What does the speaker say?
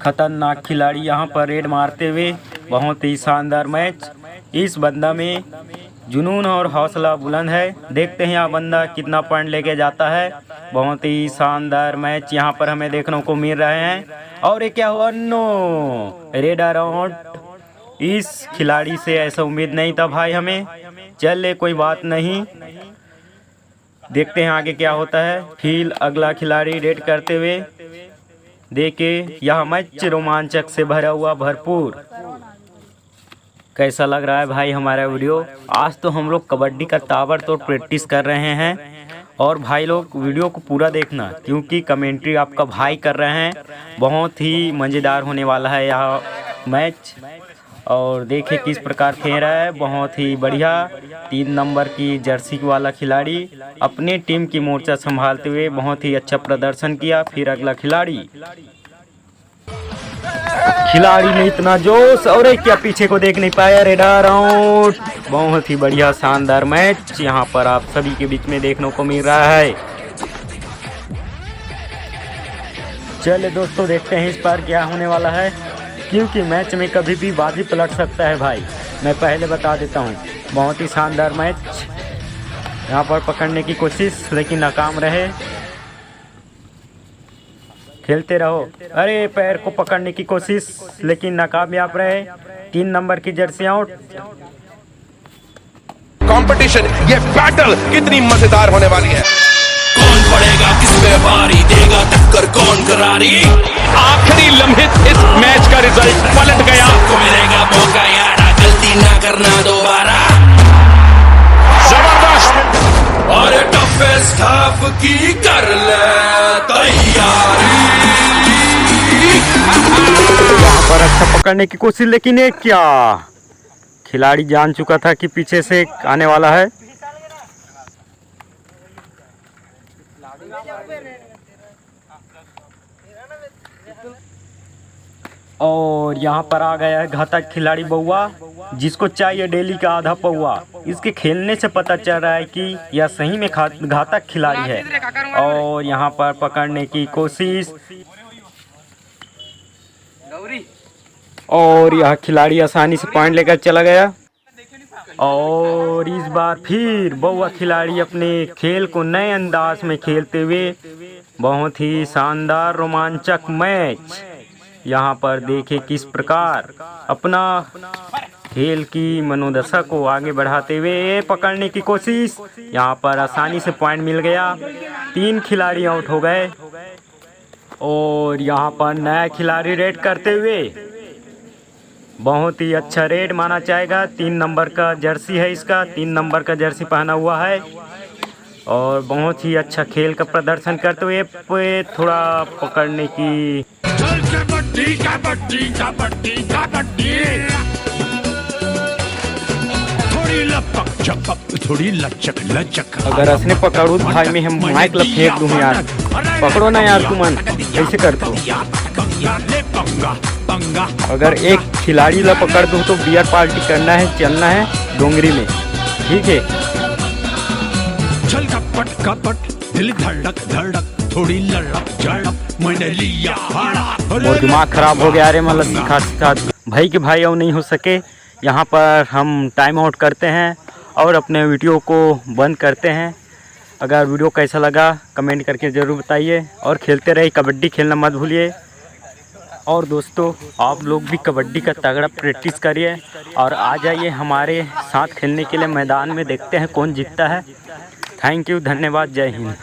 खतरनाक खिलाड़ी यहाँ पर रेड मारते हुए। बहुत ही शानदार मैच। इस बंदा में जुनून और हौसला बुलंद है। देखते हैं यह बंदा कितना पॉइंट लेके जाता है। बहुत ही शानदार मैच यहाँ पर हमें देखने को मिल रहे हैं। और ये क्या हुआ? No, raid around. इस खिलाड़ी से ऐसा उम्मीद नहीं था भाई हमें। चले कोई बात नहीं, देखते हैं आगे क्या होता है। फिर अगला खिलाड़ी रेड करते हुए। देखिए यह मैच रोमांचक से भरा हुआ भरपूर। कैसा लग रहा है भाई हमारा वीडियो? आज तो हम लोग कबड्डी का ताबड़तोड़ प्रैक्टिस कर रहे हैं। और भाई लोग वीडियो को पूरा देखना, क्योंकि कमेंट्री आपका भाई कर रहे हैं। बहुत ही मज़ेदार होने वाला है यह मैच। और देखिए किस प्रकार खेल रहा है, बहुत ही बढ़िया। 3 नंबर की जर्सी वाला खिलाड़ी अपने टीम की मोर्चा संभालते हुए बहुत ही अच्छा प्रदर्शन किया। फिर अगला खिलाड़ी में इतना जोश, और क्या पीछे को देख नहीं पाया। Red around. बहुत ही बढ़िया शानदार मैच यहाँ पर आप सभी के बीच में देखने को मिल रहा है। चलिए दोस्तों, देखते हैं इस बार क्या होने वाला है, क्योंकि मैच में कभी भी बाजी पलट सकता है भाई, मैं पहले बता देता हूँ। बहुत ही शानदार मैच यहाँ पर पकड़ने की कोशिश, लेकिन नाकाम रहे। खेलते रहो। अरे पैर को पकड़ने की कोशिश, लेकिन नाकामयाब रहे। 3 नंबर की जर्सी आउट। कंपटीशन, ये बैटल कितनी मजेदार होने वाली है। कौन पड़ेगा किस पे भारी, देगा टक्कर कौन करारी। आखिरी लम्हे इस मैच का रिजल्ट पलट गया। सबको मिलेगा मौका यारा, गलती ना करना दोबारा। जबरदस्त। और टफेस्ट हाफ की कर ले तैयारी। यहाँ पर अच्छा पकड़ने की कोशिश, लेकिन ये क्या, खिलाड़ी जान चुका था कि पीछे से आने वाला है। और यहाँ पर आ गया है घातक खिलाड़ी बउआ, जिसको चाहिए डेली का आधा पौआ। इसके खेलने से पता चल रहा है कि यह सही में घातक खिलाड़ी है। और यहाँ पर पकड़ने की कोशिश, और यह खिलाड़ी आसानी से पॉइंट लेकर चला गया। और इस बार फिर बउआ खिलाड़ी अपने खेल को नए अंदाज में खेलते हुए। बहुत ही शानदार रोमांचक मैच यहाँ पर देखे किस प्रकार अपना खेल की मनोदशा को आगे बढ़ाते हुए। पकड़ने की कोशिश, यहाँ पर आसानी से पॉइंट मिल गया। 3 खिलाड़ी आउट हो गए। और यहाँ पर नया खिलाड़ी रेड करते हुए। बहुत ही अच्छा रेड माना जाएगा। 3 नंबर का जर्सी है इसका, 3 नंबर का जर्सी पहना हुआ है। और बहुत ही अच्छा खेल का प्रदर्शन करते हुए थोड़ा पकड़ने की। कबड्डी कबड्डी कबड्डी कबड्डी, थोड़ी लपक झपक थोड़ी लचक लचक। अगर असने पकड़ू भाई में हम माइक ला फेंक दूँ यार। पकड़ो ना यार, तुमन कैसे करते हो? अगर एक खिलाड़ी ला पकड़ दूँ तो बियर पार्टी करना है, चलना है डोंगरी में, ठीक है? चल कपट कपट, दिल धड़क धड़क, थोड़ी लड़क झड़क, मैंने लिया हाड़ा। और दिमाग खराब हो गया। अरे मतलब सिखा भाई के भाई और नहीं हो सके। यहाँ पर हम टाइम आउट करते हैं और अपने वीडियो को बंद करते हैं। अगर वीडियो कैसा लगा कमेंट करके ज़रूर बताइए। और खेलते रहिए, कबड्डी खेलना मत भूलिए। और दोस्तों, आप लोग भी कबड्डी का तगड़ा प्रैक्टिस करिए और आ जाइए हमारे साथ खेलने के लिए मैदान में। देखते हैं कौन जीतता है। थैंक यू, धन्यवाद, जय हिंद।